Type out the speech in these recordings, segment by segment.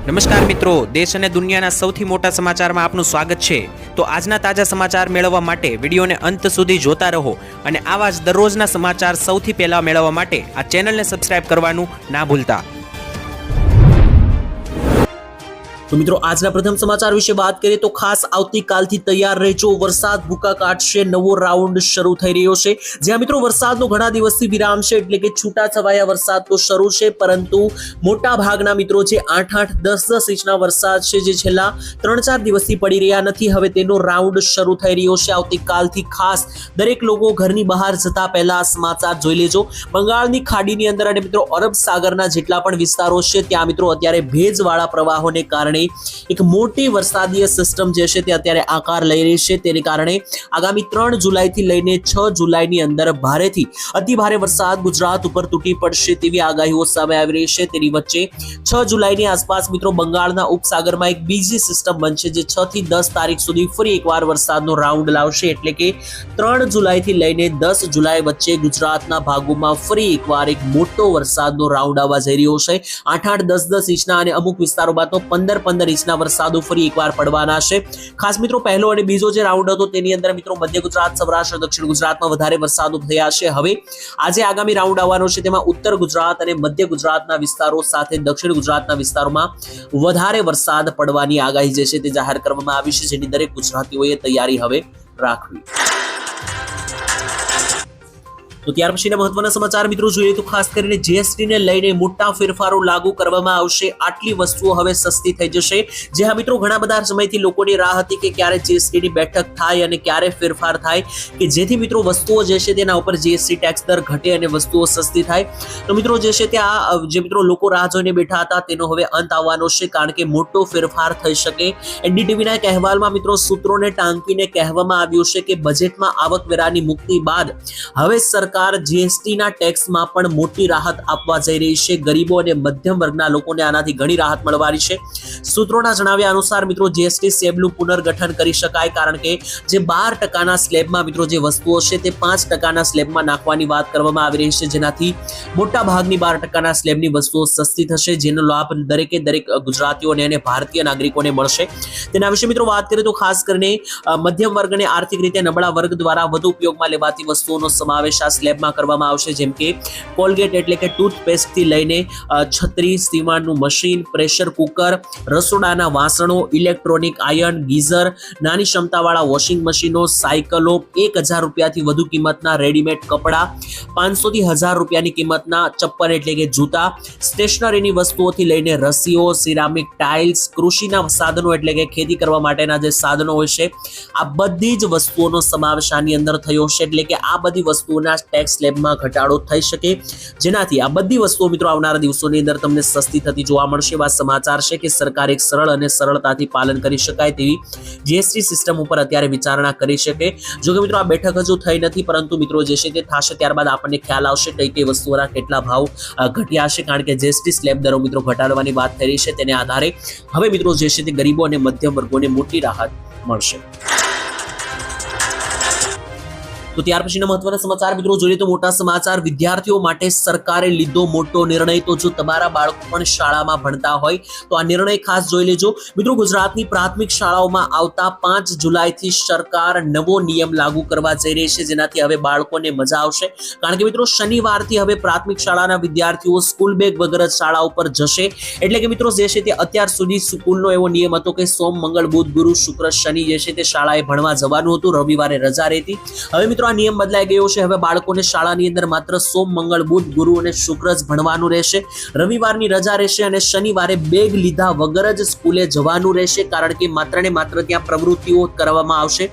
નમસ્કાર મિત્રો, દેશ અને દુનિયાના સૌથી મોટા સમાચારમાં આપનું સ્વાગત છે। તો આજના તાજા સમાચાર મેળવવા માટે વિડીયોને અંત સુધી જોતા રહો અને આવા જ દરરોજના સમાચાર સૌથી પહેલા મેળવવા માટે આ ચેનલને સબસ્ક્રાઇબ કરવાનું ના ભૂલતા। तो मित्रों આજના પ્રથમ સમાચાર વિશે વાત કરીએ તો ખાસ આવતીકાલથી તૈયાર રહેજો, વરસાદ ભૂકા કાઢશે, નવો રાઉન્ડ શરૂ થઈ રહ્યો છે। જ્યાં મિત્રો વરસાદનો ઘણા દિવસથી વિરામ છે, એટલે કે છૂટા છવાયા વરસાદ તો શરૂ છે, પરંતુ મોટા ભાગના મિત્રો જે 8-8, 10-10 ઇંચના વરસાદ છે જે છેલ્લા 3-4 દિવસથી પડી રહ્યા નથી, હવે તેનો રાઉન્ડ શરૂ થઈ રહ્યો છે। આવતીકાલથી ખાસ દરેક લોકો ઘરની બહાર જતા પહેલા સમાચાર જોઈ લેજો। બંગાળની ખાડીની અંદર અને મિત્રો અરબ સાગરના જેટલા પણ વિસ્તારો છે ત્યાં મિત્રો અત્યારે ભેજવાળા પ્રવાહોને કારણે એક મોટી વરસાદીય સિસ્ટમ જે છે તે અત્યારે આકાર લઈ રહી છે। તેને કારણે આગામી 3 જુલાઈથી લઈને 6 જુલાઈની અંદર ભારેથી અતિ ભારે વરસાદ ગુજરાત ઉપર તૂટી પડશે તેવી આગાહીઓ સામે આવી રહી છે। તેની વચ્ચે 6 જુલાઈની આસપાસ મિત્રો બંગાળના ઉપસાગરમાં એક બીજી સિસ્ટમ બનશે જે 6 થી 10 તારીખ સુધી ફરી એકવાર વરસાદનો રાઉન્ડ લાવશે, એટલે કે 3 જુલાઈથી લઈને 10 જુલાઈ વચ્ચે ગુજરાતના ભાગોમાં ફરી એકવાર એક મોટો વરસાદનો રાઉન્ડ આવવા જઈ રહ્યો છે। 8-8, 10-10 ઇંચના અને અમુક વિસ્તારોમાં તો 15 ઇંચના વરસાદો ફરી એકવાર પડવાના છે। ખાસ મિત્રો પહેલો અને બીજો જે રાઉન્ડ હતો તેની અંદર મિત્રો મધ્ય ગુજરાત, સૌરાષ્ટ્ર, દક્ષિણ ગુજરાતમાં વધારે વરસાદો થયા છે। હવે આજે આગામી રાઉન્ડ આવવાનો છે તેમાં ઉત્તર ગુજરાત અને મધ્ય ગુજરાતના વિસ્તારો સાથે દક્ષિણ ગુજરાતના વિસ્તારોમાં વધારે વરસાદ પડવાની આગાહી જે છે તે જાહેર કરવામાં આવી છે, જેની દરેક ગુજરાતીઓએ તૈયારી હવે રાખવી। તો ત્યાર પછીના મહત્વના સમાચાર મિત્રો જોઈએ તો ખાસ કરીને જીએસટી ને લઈને મોટા ફેરફારો લાગુ કરવામાં આવશે। આટલી વસ્તુઓ હવે સસ્તી થઈ જશે। જે હા મિત્રો ઘણા બધા સમયથી લોકોની રાહ હતી કે ક્યારે જીએસટી ની બેઠક થાય અને ક્યારે ફેરફાર થાય કે જેથી મિત્રો વસ્તુઓ જે છે તેના ઉપર જીએસટી ટેક્સ દર ઘટે અને વસ્તુઓ સસ્તી થાય। તો મિત્રો જે છે ત્યાં જે મિત્રો લોકો રાહ જોઈને બેઠા હતા તેનો હવે અંત આવવાનો છે, કારણ કે મોટો ફેરફાર થઈ શકે। એનડીટીવીના એક અહેવાલમાં મિત્રો સૂત્રોને ટાંકીને કહેવામાં આવ્યું છે કે બજેટમાં આવકવેરાની મુક્તિ બાદ હવે સરકાર જીએસટી ના ટેક્સમાં પણ મોટી રાહત આપવા જઈ રહી છે। ગરીબો અને મધ્યમ વર્ગના લોકોને આનાથી ઘણી રાહત મળવાની છે। સૂત્રોના જણાવ્યા અનુસાર મિત્રો જીએસટી સ્લેબનું પુનર્ગઠન કરી શકાય, કારણ કે જે 12% સ્લેબમાં મિત્રો જે વસ્તુઓ છે તે 5% સ્લેબમાં નાખવાની વાત કરવામાં આવી રહી છે, જેનાથી મોટા ભાગની 12% સ્લેબની વસ્તુઓ સસ્તી થશે, જેનો લાભ દરેકે દરેક ગુજરાતીઓને અને ભારતીય નાગરિકોને મળશે। તેના વિશે મિત્રો વાત કરીએ તો ખાસ કરીને મધ્યમ વર્ગ અને આર્થિક રીતે નબળા વર્ગ દ્વારા વધુ ઉપયોગમાં લેવાતી વસ્તુઓનો સમાવેશ આ સ્લેબમાં કરવામાં આવશે, જેમ કે કોલગેટ એટલે કે ટૂથપેસ્ટ થી લઈને છત્રી, સીવણનું મશીન, પ્રેશર કુકર, રસોડાના વાસણો, ઇલેક્ટ્રોનિક આયર્ન, ગીઝર, નાની ક્ષમતાવાળા વોશિંગ મશીનો, સાયકલો, 1000 રૂપિયાથી વધુ કિંમતના રેડીમેડ કપડાં, 500 થી 1000 રૂપિયાની કિંમતના ચપ્પલ એટલે કે જૂતા, સ્ટેશનરીની વસ્તુઓથી લઈને રસીઓ, સિરામિક ટાઇલ્સ, કૃષિના સાધનો એટલે કે ખેતી કરવા માટેના જે સાધનો હોય છે, આ બધી જ વસ્તુઓનો સમાવેશ આની અંદર થયો છે। એટલે કે આ બધી વસ્તુઓના ટેક્સ સ્લેબમાં ઘટાડો થઈ શકે, જેનાથી આ બધી વસ્તુઓ મિત્રો આવનારા દિવસોની અંદર તમને સસ્તી થતી જોવા મળશે। એવા સમાચાર છે કે સરકાર એક સરળ અને સરળતાથી પાલન કરી શકાય તેવી જીએસટી સિસ્ટમ ઉપર અત્યારે વિચારણા કરી શકે। જો કે મિત્રો આ બેઠક હજુ થઈ નથી, પરંતુ મિત્રો જે છે તે થશે ત્યારબાદ આપણને ખ્યાલ આવશે કઈ વસ્તુઓના કેટલા ભાવ ઘટ્યા છે, કારણ કે જીએસટી સ્લેબ દરો મિત્રો ઘટાડવાની વાત થઈ રહી છે। તેને આધારે હવે મિત્રો જે છે તે ગરીબો અને મધ્યમ વર્ગોને મોટી રાહત મળશે। તો ત્યાર પછીના મહત્વના સમાચાર મિત્રો જોઈએ તો મોટા સમાચાર, વિદ્યાર્થીઓ માટે સરકારે લીધો મોટો નિર્ણય। તો જો તમારા બાળકો પણ શાળામાં ભણતા હોય તો આ નિર્ણય ખાસ જોઈ લેજો મિત્રો। ગુજરાતની પ્રાથમિક શાળાઓમાં આવતા 5 જુલાઈથી સરકાર નવો નિયમ લાગુ કરવા જઈ રહી છે, જેનાથી હવે બાળકોને મજા આવશે, કારણ કે મિત્રો શનિવારથી હવે પ્રાથમિક શાળાના વિદ્યાર્થીઓ સ્કૂલ બેગ વગર શાળા ઉપર જશે। એટલે કે મિત્રો જે છે તે અત્યાર સુધી સ્કૂલનો એવો નિયમ હતો કે સોમ, મંગળ, બુધ, ગુરુ, શુક્ર, શનિ જે છે તે શાળાએ ભણવા જવાનું હતું, રવિવારે રજા રહેતી। હવે મિત્રો આ નિયમ બદલાઈ ગયો છે। હવે બાળકોને શાળાની અંદર માત્ર સોમ, મંગળ, બુધ, ગુરુ અને શુક્ર જ ભણવાનું રહેશે, રવિવારની રજા રહેશે અને શનિવારે બેગ લીધા વગર જ સ્કૂલે જવાનું રહેશે, કારણ કે માત્ર ને માત્ર ત્યાં પ્રવૃત્તિઓ કરવામાં આવશે।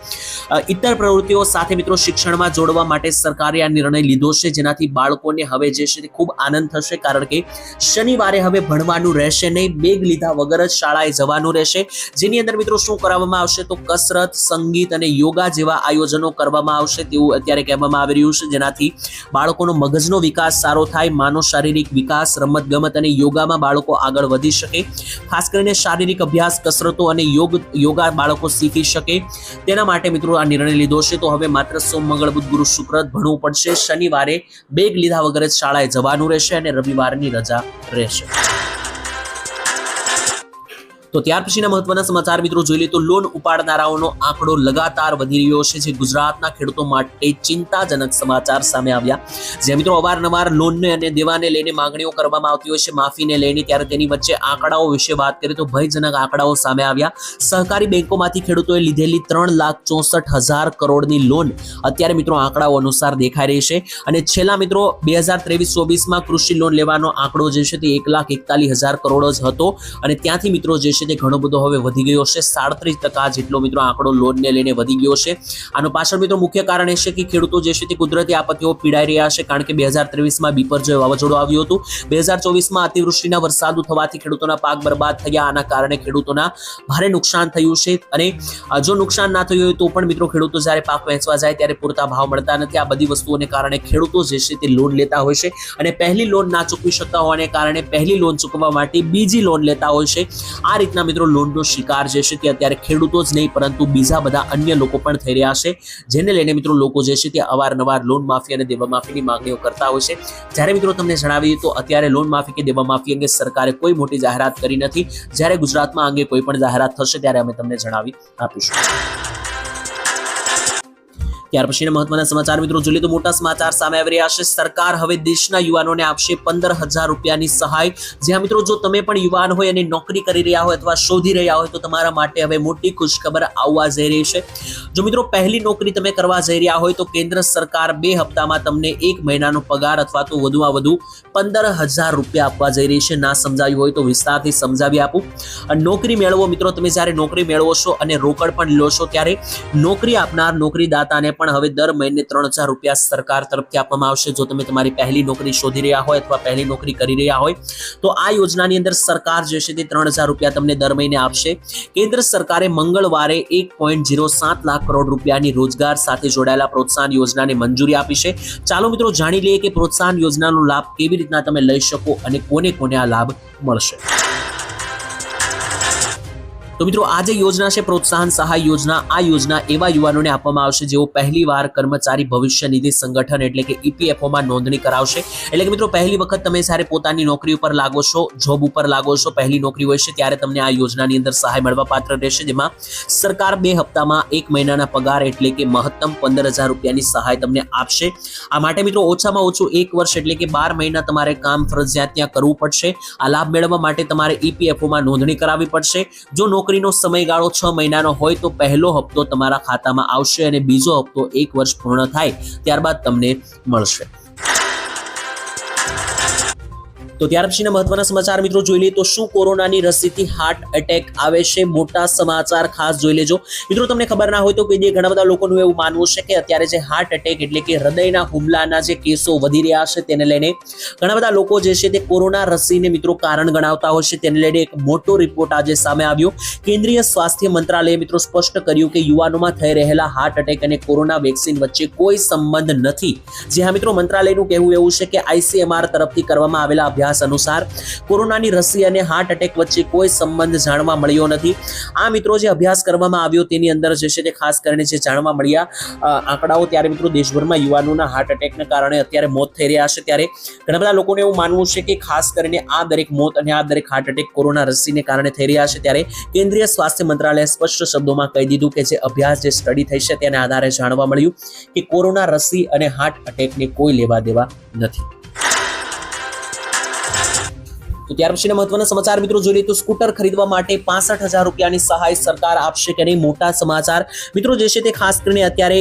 ઇતર પ્રવૃત્તિઓ સાથે મિત્રો શિક્ષણમાં જોડવા માટે સરકારે આ નિર્ણય લીધો છે, જેનાથી બાળકોને હવે જે છે તે ખૂબ આનંદ થશે, કારણ કે શનિવારે હવે ભણવાનું રહેશે નહીં, બેગ લીધા વગર જ શાળાએ જવાનું રહેશે। જેની અંદર મિત્રો શું કરવામાં આવશે તો કસરત, સંગીત અને યોગા જેવા આયોજનો કરવામાં આવશે તેવું અત્યારે કહેવામાં આવી રહ્યું છે, જેનાથી બાળકોનો મગજનો વિકાસ સારો થાય, માનવ શારીરિક વિકાસ, રમતગમત અને યોગામાં બાળકો આગળ વધી શકે। ખાસ કરીને શારીરિક અભ્યાસ, કસરતો અને યોગા બાળકો શીખી શકે, તેના માટે મિત્રો આ નિર્ણય લીધો છે। તો હવે માત્ર સોમ, મંગળ, બુધ, ગુરુ, શુક્ર ભણવું પડશે, શનિવારે બેગ લીધા વગર શાળાએ જવાનું રહેશે અને રવિવારની રજા રહેશે। તો ત્યાર પછીના મહત્વના સમાચાર મિત્રો જોઈ લઈએ તો લોન ઉપાડનારાઓનો આંકડો લગાતાર વધી રહ્યો છે, જે ગુજરાતના ખેડૂતો માટે ચિંતાજનક સમાચાર સામે આવ્યા. જે મિત્રો અવારનવાર લોનને અને દેવાને લઈને માંગણીઓ કરવામાં આવતી હોય છે, માફીને લઈને, ત્યારે તેની વચ્ચે આંકડાઓ વિશે વાત કરીએ તો ભયજનક આંકડાઓ સામે આવ્યા. સહકારી બેંકોમાંથી ખેડૂતોએ લીધેલી 3,64,000 કરોડની લોન અત્યારે મિત્રો આંકડાઓ અનુસાર દેખાઈ રહી છે. અને છેલ્લા મિત્રો 2023-24માં કૃષિ લોન લેવાનો આંકડો જે છે તે 1,41,000 કરોડ જ હતો, અને ત્યાંથી મિત્રો જે છે તે ઘણો બધો હવે વધી ગયો છે. 37% જેટલો મિત્રો આંકડો લોનને લઈને વધી ગયો છે. આનો પાછળ મિત્રો મુખ્ય કારણ એ છે કે ખેડૂતો જે છે તે કુદરતી આપત્તિઓ પીડાઈ રહ્યા છે, કારણ કે 2023માં બીપરજોય વાવાઝોડું આવ્યું હતું, 2024માં અતિવૃષ્ટિના વરસાદ થવાથી ખેડૂતોના પાક બરબાદ થયા. આના કારણે ખેડૂતોના ભારે નુકસાન થયું છે, અને જો નુકસાન ના થયું હોય તો પણ મિત્રો ખેડૂતો જ્યારે પાક વેચવા જાય ત્યારે પૂરતા ભાવ મળતા નથી. આ બધી વસ્તુઓને કારણે ખેડૂતો જે છે તે લોન લેતા હોય છે, અને પહેલી લોન ના ચૂકવી શકતા હોવાને કારણે પહેલી લોન ચૂકવવા માટે બીજી લોન લેતા હોય છે. આ રીતના મિત્રો લોનનો શિકાર જે છે તે અત્યારે ખેડૂતો જ નહીં પરંતુ બીજા બધા અન્ય લોકો પણ થઈ રહ્યા છે, જેને લઈને મિત્રો લોકો જે છે તે અવારનવાર લોન માફી અને દેવા માફીની માંગણીઓ કરતા હોય છે. જ્યારે મિત્રો તમને જણાવીએ તો અત્યારે લોન માફી કે દેવા માફી અંગે સરકારે કોઈ મોટી જાહેરાત કરી નથી. જ્યારે ગુજરાતમાં અંગે કોઈ પણ જાહેરાત થશે ત્યારે અમે તમને જણાવી આપીશું. ત્યાર પછીના મહત્વના સમાચાર મિત્રો જોઈએ તો મોટા સમાચાર સામે આવી રહ્યા છે. સરકાર હવે દેશના યુવાનોને આપશે 15,000 રૂપિયાની સહાય. જ્યાં મિત્રો જો તમે પણ યુવાન હોય અને નોકરી કરી રહ્યા હોય અથવા શોધી રહ્યા હોય તો તમારા માટે હવે મોટી ખુશખબર આવવા જઈ રહી છે. જો મિત્રો પહેલી નોકરી તમે કરવા જઈ રહ્યા હોય તો કેન્દ્ર સરકાર 2 હપ્તામાં તમને 1 મહિનાનો પગાર અથવા તો વધુમાં વધુ 15,000 રૂપિયા આપવા જઈ રહી છે. ના સમજાયું હોય તો વિસ્તારથી સમજાવી આપું. નોકરી મેળવો મિત્રો, તમે જ્યારે નોકરી મેળવો છો અને રોકડ પણ લો છો ત્યારે નોકરી આપનાર નોકરીદાતાને પણ હવે દર મહિને 3,000 રૂપિયા સરકાર તરફથી આપવામાં આવશે. જો તમે તમારી પહેલી નોકરી શોધી રહ્યા હોય અથવા પહેલી નોકરી કરી રહ્યા હોય તો આ યોજનાની અંદર સરકાર જે છે તે 3,000 રૂપિયા તમને દર મહિને આપશે. કેન્દ્ર સરકારે મંગળવારે 1.07 લાખ કરોડ રૂપિયાની રોજગાર સાથે જોડાયેલા પ્રોત્સાહન યોજનાને મંજૂરી આપી છે. ચાલો મિત્રો જાણી લઈએ કે પ્રોત્સાહન યોજનાનો લાભ કેવી રીતના તમે લઈ શકો અને કોને કોને આ લાભ મળશે. તો મિત્રો આ જે યોજના છે પ્રોત્સાહન સહાય યોજના, આ યોજના એવા યુવાનોને આપવામાં આવશે જેઓ પહેલીવાર કર્મચારી ભવિષ્ય નિધિ સંગઠન એટલે કે EPFOમાં નોંધણી કરાવશે. એટલે કે મિત્રો પહેલી વખત તમે જ્યારે પોતાની નોકરી ઉપર લાગો છો, જોબ ઉપર લાગો છો, પહેલી નોકરી હોય છે ત્યારે તમને આ યોજનાની અંદર સહાય મળવા પાત્ર રહેશે, જેમાં સરકાર 2 હપ્તામાં 1 મહિનાના પગાર એટલે કે મહત્તમ 15,000 રૂપિયાની સહાય તમને આપશે. આ માટે મિત્રો ઓછામાં ઓછું 1 વર્ષ એટલે કે 12 મહિના તમારે કામ ફરજિયાત ત્યાં કરવું પડશે. આ લાભ મેળવવા માટે તમારે EPFOમાં નોંધણી કરાવવી પડશે. જો નોકરીનો સમયગાળો 6 મહિનાનો હોય તો પહેલો હપ્તો તમારા ખાતામાં આવશે અને બીજો હપ્તો 1 વર્ષ પૂર્ણ થાય ત્યારબાદ તમને મળશે. તો ત્યાર પછીના મહત્વના સમાચાર મિત્રો જોઈ લઈએ તો શું કોરોનાની રસીથી હાર્ટ એટેક આવે છે? મોટા સમાચાર ખાસ જોઈ લેજો મિત્રો. તમને ખબર ના હોય તો કોઈ ઘણા બધા લોકોનું એવું માનવું છે કે અત્યારે જે હાર્ટ એટેક એટલે કે હૃદયના હુમલાના જે કેસો વધી રહ્યા છે તેને લઈને ઘણા બધા લોકો જે છે તે કોરોના રસીને મિત્રો કારણ ગણાવતા હોય છે. તેને લઈને એક મોટો રિપોર્ટ આજે સામે આવ્યો. કેન્દ્રીય સ્વાસ્થ્ય મંત્રાલયે મિત્રો સ્પષ્ટ કર્યું કે યુવાનોમાં થઈ રહેલા હાર્ટ એટેક અને કોરોના વેક્સિન વચ્ચે કોઈ સંબંધ નથી. જે હા મિત્રો, મંત્રાલયનું કહેવું એવું છે કે ICMR તરફથી કરવામાં આવેલા અભ્યાસ અનુસાર કોરોનાની રસી અને હાર્ટ એટેક વચ્ચે કોઈ સંબંધ જાણવા મળ્યો નથી. આ મિત્રો જે અભ્યાસ કરવામાં આવ્યો તેની અંદર જે છે તે ખાસ કરીને જે જાણવા મળ્યા આંકડાઓ, ત્યારે મિત્રો દેશભરમાં યુવાનોના હાર્ટ એટેકને કારણે અત્યારે મોત થઈ રહ્યા છે. ત્યારે ઘણા બધા લોકોને એવું માનવું છે કે ખાસ કરીને આ દરેક મોત અને આ દરેક હાર્ટ એટેક કોરોના રસીને કારણે થઈ રહ્યા છે. ત્યારે કેન્દ્રીય સ્વાસ્થ્ય મંત્રાલયે સ્પષ્ટ શબ્દોમાં કહી દીધું કે જે અભ્યાસ જે સ્ટડી થઈ છે તેના આધારે જાણવા મળ્યું કે કોરોના રસી અને હાર્ટ એટેકને કોઈ લેવા દેવા નથી. તો ત્યાર પછીના મહત્વના સમાચાર મિત્રો જોઈ લઈએ તો સ્કૂટર ખરીદવા માટે 65,000 રૂપિયાની સહાય સરકાર આપશે કે નહીં? મોટા સમાચાર મિત્રો જે છે તે ખાસ કરીને અત્યારે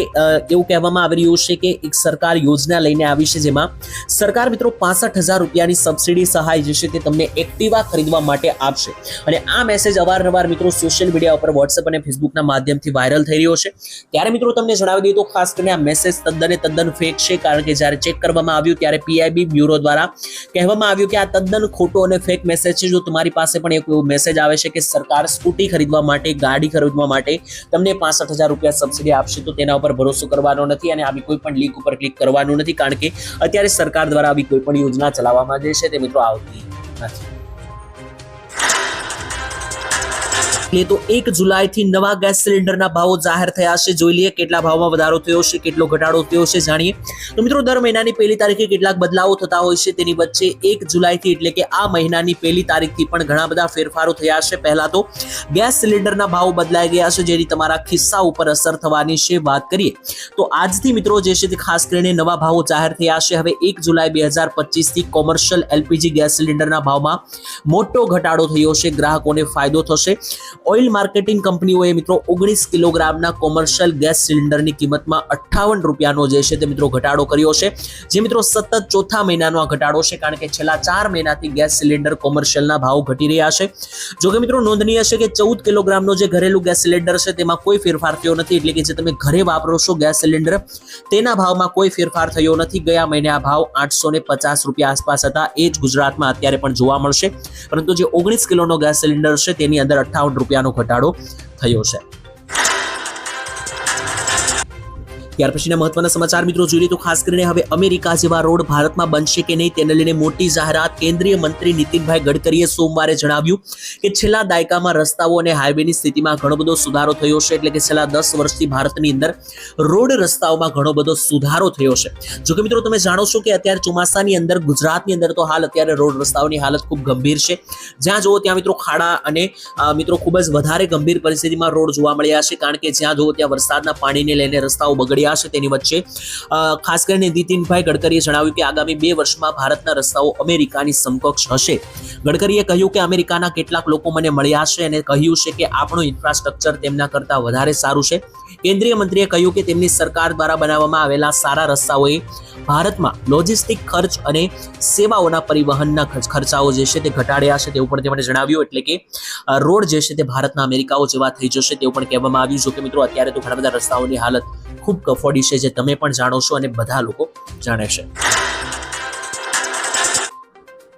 એવું કહેવામાં આવી રહ્યું છે કે એક સરકાર યોજના લઈને આવી છે, જેમાં સરકાર મિત્રો 65,000 રૂપિયાની સબસિડી સહાય જે છે તે તમને એક્ટિવા ખરીદવા માટે આપશે. અને આ મેસેજ અવારનવાર મિત્રો સોશિયલ મીડિયા ઉપર WhatsApp અને ફેસબુકના માધ્યમથી વાયરલ થઈ રહ્યો છે. ત્યારે મિત્રો તમને જણાવી દઈએ તો ખાસ કરીને આ મેસેજ તદ્દન ફેક છે, કારણ કે જ્યારે ચેક કરવામાં આવ્યું ત્યારે PIB બ્યુરો દ્વારા કહેવામાં આવ્યું કે આ તદ્દન ખોટો અને ફેક મેસેજ છે. જો તમારી પાસે પણ એક એવો મેસેજ આવે છે કે સરકાર સ્કૂટી ખરીદવા માટે, ગાડી ખરીદવા માટે તમને 65,000 રૂપિયા સબસિડી આપશે તો તેના ઉપર ભરોસો કરવાનો નથી અને આવી કોઈ પણ લિંક ઉપર ક્લિક કરવાનું નથી, કારણ કે અત્યારે સરકાર દ્વારા આવી કોઈ પણ યોજના ચલાવવામાં જે છે તે મિત્રો આવતી નથી. તો 1 જુલાઈથી નવા ગેસ સિલિન્ડરના ભાવો જાહેર થયા છે. જોઈ લઈએ કેટલા ભાવમાં વધારો થયો છે, કેટલો ઘટાડો થયો છે, જાણીએ. તો મિત્રો દર મહિનાની પહેલી તારીખે કેટલાક બદલાવો થતા હોય છે. તેની વચ્ચે 1 જુલાઈથી એટલે કે આ મહિનાની પહેલી તારીખથી પણ ઘણા બધા ફેરફારો થયા છે. પહેલા તો ગેસ સિલિન્ડરના ભાવ બદલાઈ ગયા છે, જેની તમારા ખિસ્સા ઉપર અસર થવાની છે. વાત કરીએ તો આજથી મિત્રો જે છે તે ખાસ કરીને નવા ભાવો જાહેર થયા છે. હવે 1 જુલાઈ 2025 થી કોમર્શિયલ એલપીજી ગેસ સિલિન્ડરના ભાવમાં મોટો ઘટાડો થયો છે. ગ્રાહકોને ફાયદો થશે. ઓઇલ માર્કેટિંગ કંપનીઓએ મિત્રો 19 કિલોગ્રામના કોમર્શિયલ ગેસ સિલિન્ડરની કિંમતમાં 58 રૂપિયાનો જે છે તે મિત્રો ઘટાડો કર્યો છે, જે મિત્રો સતત ચોથા મહિનાનો આ ઘટાડો છે, કારણ કે છેલ્લા 4 મહિનાથી ગેસ સિલિન્ડર કોમર્શિયલના ભાવ ઘટી રહ્યા છે. જો કે મિત્રો નોંધનીય છે કે 14 કિલોગ્રામનો જે ઘરેલું ગેસ સિલિન્ડર છે તેમાં કોઈ ફેરફાર થયો નથી, એટલે કે જે તમે ઘરે વાપરો છો ગેસ સિલિન્ડર તેના ભાવમાં કોઈ ફેરફાર થયો નથી. ગયા મહિને આ ભાવ 850 રૂપિયા આસપાસ હતા. એ જ ગુજરાતમાં અત્યારે પણ જોવા મળશે, પરંતુ જે 19 કિલોનો ગેસ સિલિન્ડર છે તેની અંદર 58 રૂપિયાનો ઘટાડો થયો છે. ત્યાર પછીના મહત્વના સમાચાર મિત્રો જોઈએ તો ખાસ કરીને હવે અમેરિકા જેવા રોડ ભારતમાં બનશે કે નહીં તેને લઈને મોટી જાહેરાત. કેન્દ્રીય મંત્રી નીતિનભાઈ ગડકરીએ સોમવારે જણાવ્યું કે છેલ્લા દાયકામાં રસ્તાઓ અને હાઈવેની સ્થિતિમાં ઘણો બધો સુધારો થયો છે, એટલે કે છેલ્લા 10 વર્ષથી ભારતની અંદર રોડ રસ્તાઓમાં ઘણો બધો સુધારો થયો છે. જો કે મિત્રો તમે જાણો છો કે અત્યારે ચોમાસાની અંદર ગુજરાતની અંદર તો હાલ અત્યારે રોડ રસ્તાઓની હાલત ખૂબ ગંભીર છે. જ્યાં જુઓ ત્યાં મિત્રો ખાડા અને મિત્રો ખૂબ જ વધારે ગંભીર પરિસ્થિતિમાં રોડ જોવા મળ્યા છે, કારણ કે જ્યાં જુઓ ત્યાં વરસાદના પાણીને લઈને રસ્તાઓ બગડ્યા છે. તેની વચ્ચે ખાસ કરીને નીતિનભાઈ ગડકરીએ જણાવ્યું કે આગામી 2 વર્ષમાં ભારતના રસ્તાઓ અમેરિકાની સમકક્ષ હશે. ગડકરીએ કહ્યું કે અમેરિકાના કેટલાક લોકો મને મળ્યા છે અને કહ્યું છે કે આપણું ઇન્ફ્રાસ્ટ્રક્ચર તેમના કરતાં વધારે સારું છે. કેન્દ્રીય મંત્રીએ કહ્યું કે તેમની સરકાર દ્વારા બનાવવામાં આવેલા સારા રસ્તાઓએ ભારતમાં લોજિસ્ટિક ખર્ચ અને સેવાઓના પરિવહનના ખર્ચાઓ જે છે તે ઘટાડ્યા છે, તેવું પણ તેમણે જણાવ્યું. એટલે કે રોડ જે છે તે ભારતના અમેરિકાઓ જેવા થઈ જશે તેવું પણ કહેવામાં આવ્યું. જો કે મિત્રો અત્યારે તો ઘણા બધા રસ્તાઓની હાલત ખૂબ કફોડી છે, જે તમે પણ જાણો છો અને બધા લોકો જાણે છે.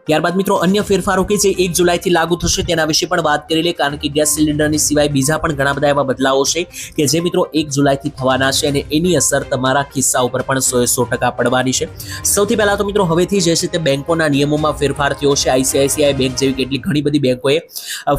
ત્યારબાદ મિત્રો અન્ય ફેરફારો કે જે 1 જુલાઈથી લાગુ થશે તેના વિશે પણ વાત કરી લે, કારણ કે ગેસ સિલિન્ડરની સિવાય બીજા પણ ઘણા બધા એવા બદલાવો છે કે જે મિત્રો 1 જુલાઈથી થવાના છે અને એની અસર તમારા ખિસ્સા ઉપર પણ 100% પડવાની છે. સૌથી પહેલા તો મિત્રો હવેથી જે છે તે બેંકોના નિયમોમાં ફેરફાર થયો છે. આઈસીઆઈસીઆઈ બેંક જેવી કેટલી ઘણી બધી બેંકોએ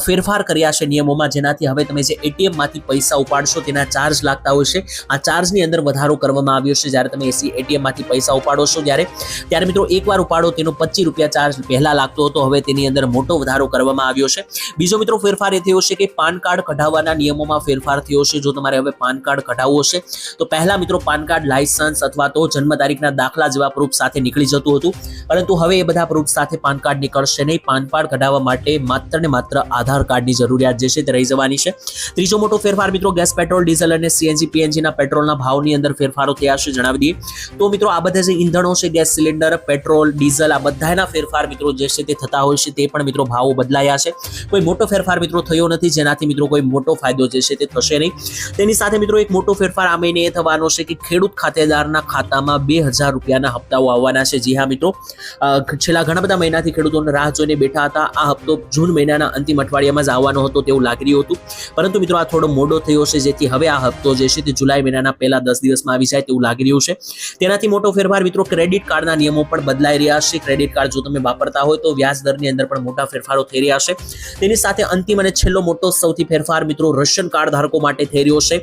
ફેરફાર કર્યા છે નિયમોમાં, જેનાથી હવે તમે જે એટીએમમાંથી પૈસા ઉપાડશો તેના ચાર્જ લાગતા હોય છે, આ ચાર્જની અંદર વધારો કરવામાં આવ્યો છે. જ્યારે તમે એટીએમમાંથી પૈસા ઉપાડો છો ત્યારે મિત્રો એકવાર ઉપાડો તેનો 25 રૂપિયા ચાર્જ પહેલા લાગતો હતો, હવે તેની અંદર મોટો વધારો કરવામાં આવ્યો છે. બીજો મિત્રો ફેરફાર એ થયો છે કે પાન કાર્ડ કઢાવવાના નિયમોમાં ફેરફાર થયો છે. જો તમારે હવે પાન કાર્ડ કઢાવવું હશે તો પહેલા મિત્રો પાન કાર્ડ, લાયસન્સ અથવા તો જન્મ તારીખના દાખલા જેવા પ્રૂફ સાથે નીકળી જતું હતું, પરંતુ હવે એ બધા પ્રૂફ સાથે પાન કાર્ડ નીકળશે નહીં. પાન કાર્ડ કઢાવવા માટે માત્ર ને માત્ર આધાર કાર્ડની જરૂરિયાત જે છે તે રહી જવાની છે. ત્રીજો મોટો ફેરફાર મિત્રો ગેસ, પેટ્રોલ, ડીઝલ અને સીએનજી પીએનજીના પેટ્રોલના ભાવની અંદર ફેરફારો થયા છે. જણાવી દઈએ તો મિત્રો આ બધા જે ઈંધણો છે, ગેસ સિલિન્ડર, પેટ્રોલ, ડીઝલ, આ બધાના ફેરફાર મિત્રો જે છે તે થતા હોય છે. તે પણ મિત્રો ભાવો બદલાયા છે. કોઈ મોટો ફેરફાર મિત્રો થયો નથી, જેનાથી મિત્રો કોઈ મોટો ફાયદો જે છે તે થશે નહીં. તેની સાથે મિત્રો એક મોટો ફેરફાર આ મહિને એ થવાનો છે કે ખેડૂત ખાતેદારના ખાતામાં 2000 રૂપિયાના હપ્તાઓ આવવાના છે. જી હા મિત્રો, છેલ્લા ઘણા બધા મહિનાથી ખેડૂતોને રાહ જોઈને બેઠા હતા. આ હપ્તો જૂન મહિનાના અંતિમ અઠવાડિયામાં જ આવવાનો હતો તેવું લાગી રહ્યું હતું, પરંતુ મિત્રો આ થોડો મોડો થયો છે, જેથી હવે આ હપ્તો જે છે તે જુલાઈ મહિનાના પહેલા 10 દિવસમાં આવી જાય તેવું લાગી રહ્યું છે. તેનાથી મોટો ફેરફાર મિત્રો ક્રેડિટ કાર્ડના નિયમો પણ બદલાઈ રહ્યા છે. ક્રેડિટ કાર્ડ જો તમે વાપરતા હોય તો વ્યાજ દરની અંદર પણ મોટા ફેરફારો થઈ રહ્યા છે. તેની સાથે અંતિમ અને છેલ્લો મોટો સૌથી ફેરફાર મિત્રો રેશન કાર્ડ ધારકો માટે થઈ રહ્યો છે.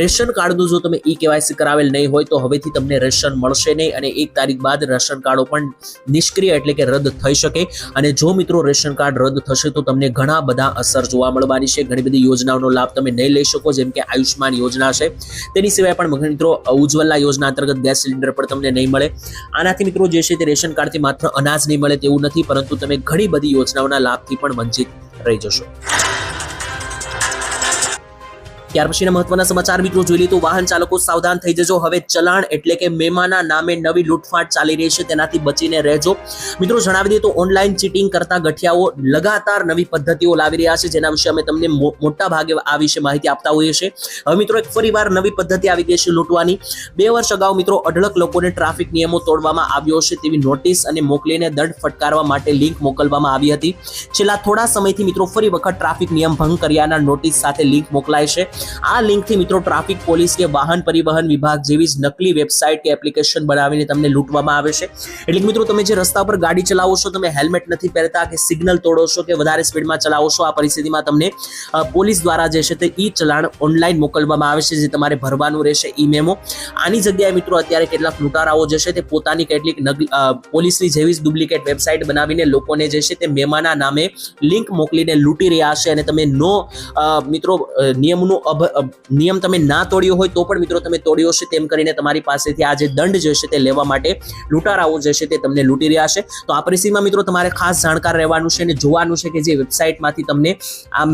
રેશન કાર્ડનું જો તમે કેવાયસી કરાવેલ નહીં હોય તો હવેથી તમને રેશન મળશે નહીં, અને 1 તારીખ બાદ રેશન કાર્ડો પણ નિષ્ક્રિય એટલે કે રદ થઈ શકે. અને જો મિત્રો રેશન કાર્ડ રદ થશે તો તમને ઘણા બધા અસર જોવા મળવાની છે. ઘણી બધી યોજનાઓનો લાભ તમે નહીં લઈ શકો, જેમ કે આયુષ્માન યોજના છે. તેની સિવાય પણ મિત્રો ઉજ્જવલા યોજના અંતર્ગત ગેસ સિલિન્ડર પણ તમને નહીં મળે. આનાથી મિત્રો જે છે તે રેશન કાર્ડથી માત્ર અનાજ નહીં મળે તેવું નથી, પરંતુ તમે ઘણી બધી યોજનાઓના લાભથી પણ વંચિત રહી જશો. ત્યાર પછીના મહત્વના સમાચાર મિત્રો જોઈ લઈએ તો વાહન ચાલકો સાવધાન થઈ જજો. હવે ચલાણ એટલે કે મેમાના નામે નવી લૂંટફાટ ચાલી રહી છે, તેનાથી બચીને રહેજો. મિત્રો જણાવી દઈએ તો ઓનલાઈન ચીટિંગ કરતા ગઠિયાઓ લગાતાર નવી પદ્ધતિઓ લાવી રહ્યા છે, જેના વિશે અમે તમને મોટા ભાગે આ વિશે માહિતી આપતા હોઈએ છીએ. હવે મિત્રો એક ફરીવાર નવી પદ્ધતિ આવી ગઈ છે લૂંટવાની. 2 વર્ષ અગાઉ મિત્રો અઢળક લોકોને ટ્રાફિક નિયમો તોડવામાં આવ્યો છે તેવી નોટિસ અને મોકલીને દંડ ફટકારવા માટે લિંક મોકલવામાં આવી હતી. છેલ્લા થોડા સમયથી મિત્રો ફરી વખત ટ્રાફિક નિયમ ભંગ કર્યાના નોટિસ સાથે લિંક મોકલાય છે. આ લિંકથી મિત્રો ટ્રાફિક પોલીસ કે વાહન પરિવહન વિભાગ જેવી જ નકલી વેબસાઇટ કે એપ્લિકેશન બનાવીને તમને લૂંટવામાં આવે છે. એટલે કે મિત્રો તમે જે રસ્તા પર ગાડી ચલાવો છો, તમે હેલ્મેટ નથી પહેરતા કે સિગ્નલ તોડો છો કે વધારે સ્પીડમાં ચલાવો છો, આ પરિસ્થિતિમાં તમને પોલીસ દ્વારા જે છે તે ઈ ચલાણ ઓનલાઈન મોકલવામાં આવે છે, જે તમારે ભરવાનું રહેશે, ઈ મેમો. આની જગ્યાએ મિત્રો અત્યારે કેટલાક લૂંટારાઓ જે છે તે પોતાની કેટલીક પોલીસની જેવી જ ડુપ્લિકેટ વેબસાઇટ બનાવીને લોકોને જે છે તે મેમાના નામે લિંક મોકલીને લૂંટી રહ્યા છે. અને તમે મિત્રો નિયમ તમે ના તોડ્યો હોય તો પણ મિત્રો તમે તોડ્યો છે તેમ કરીને તમારી પાસેથી આ જે દંડ જે છે તે લેવા માટે લૂંટારાઓ જે છે તે તમને લૂંટી રહ્યા છે. તો આ પરિસ્થિતિમાં મિત્રો તમારે ખાસ જાણકાર રહેવાનું છે અને જોવાનું છે કે જે વેબસાઇટમાંથી તમને આ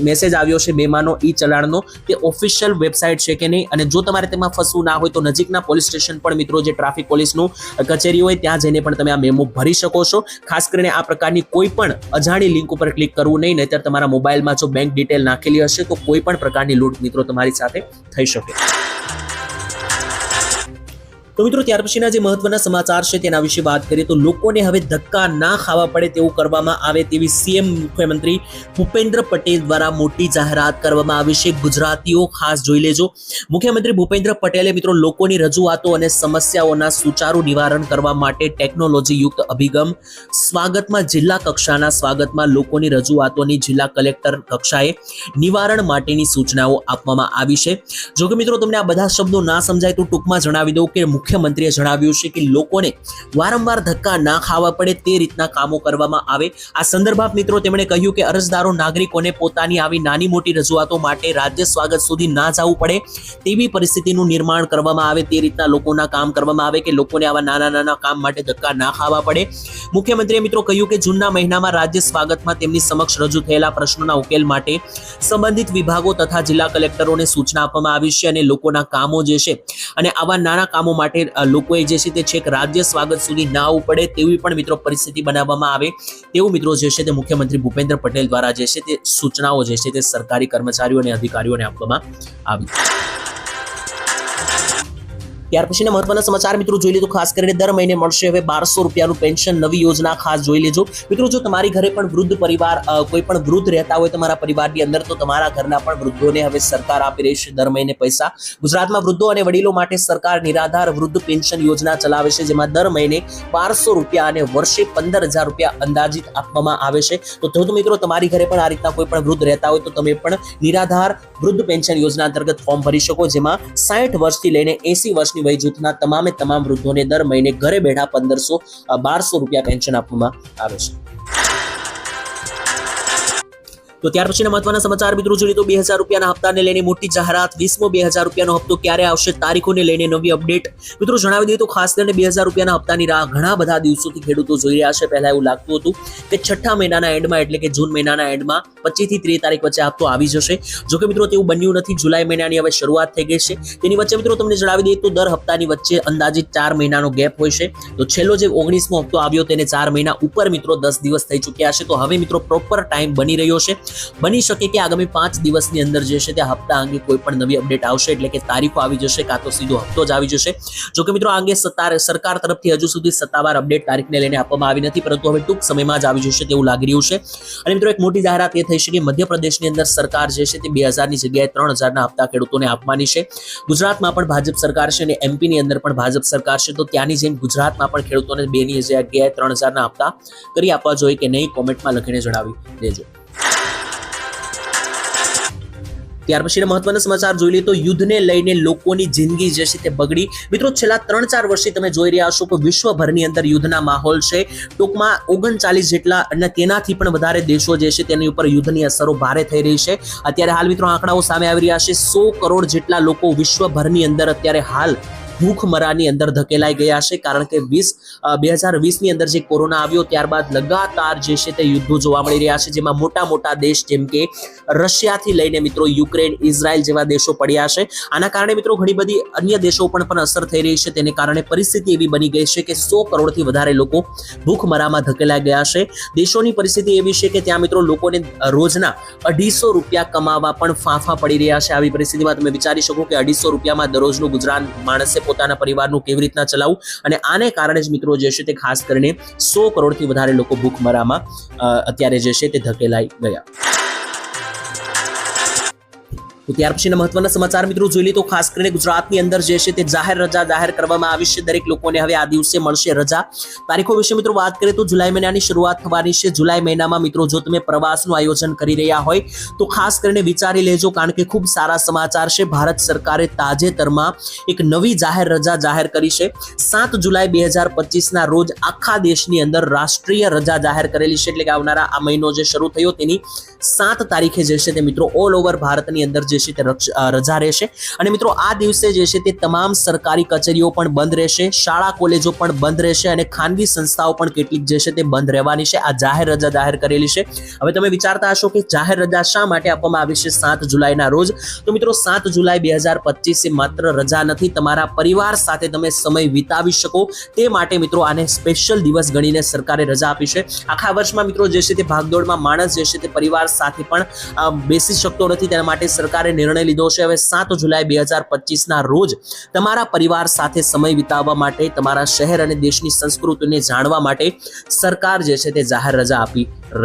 મેસેજ આવ્યો છે મેમાનો ઈ ચલાણનો, તે ઓફિશિયલ વેબસાઇટ છે કે નહીં. અને જો તમારે તેમાં ફસવું ના હોય તો નજીકના પોલીસ સ્ટેશન પણ મિત્રો જે ટ્રાફિક પોલીસનું કચેરી હોય ત્યાં જઈને પણ તમે આ મેમો ભરી શકો છો. ખાસ કરીને આ પ્રકારની કોઈ પણ અજાણી લિંક ઉપર ક્લિક કરવું નહીં, નહીતર તમારા મોબાઈલમાં જો બેંક ડિટેલ નાખેલી હશે તો કોઈ પણ પ્રકારની લૂંટ મિત્રો તમારી સાથે થઈ શકે. તો મિત્રો ત્યાર પછીના જે મહત્વના સમાચાર છે તેના વિશે વાત કરીએ તો લોકોને હવે ધક્કા ના ખાવા પડે તેવું કરવામાં આવે તેવી સીએમ મુખ્યમંત્રી ભૂપેન્દ્ર પટેલ દ્વારા મોટી જાહેરાત કરવામાં આવી છે. ગુજરાતીઓ ખાસ જોઈ લેજો. મુખ્યમંત્રી ભૂપેન્દ્ર પટેલે મિત્રો લોકોની રજૂઆતો અને સમસ્યાઓના સુચારુ નિવારણ કરવા માટે ટેકનોલોજી યુક્ત અભિગમ સ્વાગતમાં જિલ્લા કક્ષાના સ્વાગતમાં લોકોની રજૂઆતોની જિલ્લા કલેક્ટર કક્ષાએ નિવારણ માટેની સૂચનાઓ આપવામાં આવી છે. જો કે મિત્રો તમને આ બધા શબ્દો ના સમજાય તો ટૂંકમાં જણાવી દઉં કે મુખ્યમંત્રીએ જણાવ્યું છે કે લોકોને વારંવાર ધક્કા ના ખાવા પડે તે રીતના કામો કરવામાં આવે. આ સંદર્ભમાં મિત્રો તેમણે કહ્યું કે અરજદારો નાગરિકોને પોતાની આવી નાની મોટી રજૂઆતો માટે રાજ્ય સ્વાગત સુધી ના જવું પડે તેવી પરિસ્થિતિનું નિર્માણ કરવામાં આવે, તે રીતના લોકોના કામ કરવામાં આવે કે લોકોને આવા નાના કામ માટે ધક્કા ના ખાવા પડે. મુખ્યમંત્રીએ મિત્રો કહ્યું કે જૂનના મહિનામાં રાજ્ય સ્વાગતમાં તેમની સમક્ષ રજૂ થયેલા પ્રશ્નોના ઉકેલ માટે સંબંધિત વિભાગો તથા જિલ્લા કલેક્ટરોને સૂચના આપવામાં આવી છે અને લોકોના કામો જે છે અને આવા નાના કામો માટે લોકોએ જે છે તે છેક રાજ્ય સ્વાગત સુધી ના આવવું પડે તેવી પણ મિત્રો પરિસ્થિતિ બનાવવામાં આવે તેવું મિત્રો જે છે તે મુખ્યમંત્રી ભૂપેન્દ્ર પટેલ દ્વારા જે છે તે સૂચનાઓ જે છે તે સરકારી કર્મચારીઓ અને અધિકારીઓને આપવામાં આવી. ત્યાર પછીના મહત્વના સમાચાર મિત્રો જોઈ લીધું. ખાસ કરીને દર મહિને મળશે હવે 1200 રૂપિયાનું પેન્શન, નવી યોજના ખાસ જોઈ લેજો. મિત્રો જો તમારી ઘરે પણ વૃદ્ધ પરિવાર કોઈ પણ વૃદ્ધ રહેતા હોય તમારા પરિવારની અંદર, તો તમારા ઘરના પણ વૃદ્ધોને હવે સરકાર આપી રહી છે દર મહિને પૈસા. ગુજરાતમાં વૃદ્ધો અને વડીલો માટે સરકાર નિરાધાર વૃદ્ધ પેન્શન યોજના ચલાવે છે, જેમાં દર મહિને 1200 રૂપિયા અને વર્ષે 15,000 રૂપિયા અંદાજિત આપવામાં આવે છે. તો જો મિત્રો તમારી ઘરે પણ આ રીતના કોઈ પણ વૃદ્ધ રહેતા હોય તો તમે પણ નિરાધાર વૃદ્ધ પેન્શન યોજના અંતર્ગત ફોર્મ ભરી શકો, જેમાં 60 વર્ષથી લઈને 80 વર્ષની વય જૂથના તમામ વૃદ્ધોને દર મહિને ઘરે બેઠા 1200 રૂપિયા પેન્શન આપવામાં આવે છે. તો ત્યાર પછીના મહત્વના સમાચાર મિત્રો જોઈએ તો 2000 રૂપિયાના હપ્તાને લઈને મોટી જાહેરાત. 20મો 2000 રૂપિયાનો હપ્તો ક્યારે આવશે, તારીખોને લઈને નવી અપડેટ. મિત્રો જણાવી દઈએ તો ખાસ કરીને 2000 રૂપિયાના હપ્તાની રાહ ઘણા બધા દિવસોથી ખેડૂતો જોઈ રહ્યા છે. પહેલા એવું લાગતું હતું કે છઠ્ઠા મહિનાના એન્ડમાં એટલે કે જૂન મહિનાના એન્ડમાં 25 થી 30 તારીખ વચ્ચે હપ્તો આવી જશે. જો કે મિત્રો તેવું બન્યું નથી. જુલાઈ મહિનાની હવે શરૂઆત થઈ ગઈ છે. તેની વચ્ચે મિત્રો તમને જણાવી દઈએ તો દર હપ્તાની વચ્ચે અંદાજિત 4 મહિનાનો ગેપ હોય છે. તો છેલ્લો જે 19મો હપ્તો આવ્યો તેને 4 મહિના ઉપર મિત્રો 10 દિવસ થઈ ચૂક્યા છે. તો હવે મિત્રો પ્રોપર ટાઈમ બની રહ્યો છે. બની શકે કે આગામી 5 દિવસની અંદર જે છે તે હપ્તા અંગે કોઈ પણ નવી અપડેટ આવશે, એટલે કે તારીખો આવી જશે કાં તો સીધો હપ્તો જ આવી જશે. જો કે મિત્રો આ અંગે સરકાર તરફથી હજુ સુધી સત્તાવાર અપડેટ તારીખને લઈને આપવામાં આવી નથી, પરંતુ હવે ટૂંક સમયમાં જ આવી જશે તેવું લાગી રહ્યું છે. અને મિત્રો એક મોટી જાહેરાત એ થઈ છે કે મધ્યપ્રદેશની અંદર સરકાર જે છે તે 2000ની જગ્યાએ 3000ના હપ્તા ખેડૂતોને આપવાની છે. ગુજરાતમાં પણ ભાજપ સરકાર છે અને એમપીની અંદર પણ ભાજપ સરકાર છે. તો ત્યાંની જેમ ગુજરાતમાં પણ ખેડૂતોને 2ની જગ્યાએ 3000ના હપ્તા કરી આપવા જોઈએ કે નહીં, કોમેન્ટમાં લખીને જણાવી દેજો. ત્યાર પછીના મહત્વના સમાચાર જોઈ લઈએ તો યુદ્ધને લઈને લોકોની જિંદગી જે છે તે બગડી. મિત્રો છેલ્લા 3-4 વર્ષથી તમે જોઈ રહ્યા છો કે વિશ્વભરની અંદર યુદ્ધના માહોલ છે. ટૂંકમાં 39 જેટલા અને તેનાથી પણ વધારે દેશો જે છે તેની ઉપર યુદ્ધની અસરો ભારે થઈ રહી છે. અત્યારે હાલ મિત્રો આંકડાઓ સામે આવી રહ્યા છે. 100 કરોડ જેટલા લોકો વિશ્વભરની અંદર અત્યારે હાલ ભૂખમરાની અંદર ધકેલાઈ ગયા છે, કારણ કે 2020ની અંદર જે કોરોના આવ્યો ત્યારબાદ લગાતાર જે છે તે યુદ્ધો જોવા મળી રહ્યા છે, જેમાં મોટા દેશ જેમ કે રશિયાથી લઈને મિત્રો યુક્રેન, ઇઝરાયલ જેવા દેશો પડ્યા છે. આના કારણે મિત્રો ઘણી બધી અન્ય દેશો પણ અસર થઈ રહી છે. તેને કારણે પરિસ્થિતિ એવી બની ગઈ છે કે 100 કરોડથી વધારે લોકો ભૂખમરામાં ધકેલાઈ ગયા છે. દેશોની પરિસ્થિતિ એવી છે કે ત્યાં મિત્રો લોકોને રોજના 250 રૂપિયા કમાવા પણ ફાંફા પડી રહ્યા છે. આવી પરિસ્થિતિમાં તમે વિચારી શકો કે 250 રૂપિયામાં દરરોજનું ગુજરાન માણસે પોતાના પરિવારનું કેવી રીતના ચલાવવું, અને આને કારણે જ મિત્રો જે છે તે ખાસ કરીને 100 કરોડથી વધારે લોકો ભૂખમરામાં અત્યારે જે છે તે ધકેલાઈ ગયા. તો ત્યાર પછીના મહત્વના સમાચાર મિત્રો જોઈ લઈએ તો ખાસ કરીને ગુજરાતની અંદર જે છે તે જાહેર રજા જાહેર કરવામાં આવી છે. દરેક લોકોને હવે આ દિવસે મળશે રજા. તારીખો વિશે મિત્રો વાત કરીએ તો જુલાઈ મહિનાની શરૂઆત થવાની છે. જુલાઈ મહિનામાં મિત્રો જો તમે પ્રવાસનું આયોજન કરી રહ્યા હોય તો ખાસ કરીને વિચારી લેજો, કારણ કે ખૂબ સારા સમાચાર છે. ભારત સરકારે તાજેતરમાં એક નવી જાહેર રજા જાહેર કરી છે. 7 જુલાઈ 2025 ના રોજ આખા દેશની અંદર રાષ્ટ્રીય રજા જાહેર કરેલી છે. એટલે કે આવનારા આ મહિનો જે શરૂ થયો તેની 7 તારીખે જે છે તે મિત્રો ઓલ ઓવર ભારતની અંદર જે છે તે રજા રહેશે. અને મિત્રો આ દિવસે જે છે તે તમામ સરકારી કચેરીઓ પણ બંધ રહેશે, શાળા કોલેજો પણ બંધ રહેશે અને ખાનગી સંસ્થાઓ પણ કેટલીક જે છે તે બંધ રહેવાની છે. આ જાહેર રજા જાહેર કરેલી છે. હવે તમે વિચારતા હશો કે જાહેર રજા શા માટે આપવામાં આવી છે 7 જુલાઈના રોજ? તો મિત્રો 7 જુલાઈ 2025 એ માત્ર રજા નથી, તમારા પરિવાર સાથે તમે સમય વિતાવી શકો તે માટે મિત્રો આને સ્પેશિયલ દિવસ ગણીને સરકારે રજા આપી છે. આખા વર્ષમાં મિત્રો જે છે તે ભાગદોડમાં માણસ જે છે તે પરિવાર સાથે પણ બેસી શકતો નથી, તેના માટે સરકારે નિર્ણય લીધો છે. હવે 7 જુલાઈ 2025 ના રોજ તમારા પરિવાર સાથે સમય વિતાવવા માટે, તમારા શહેર અને દેશની સંસ્કૃતિને જાણવા માટે સરકાર જે છે તે જાહેર રજા આપી રહી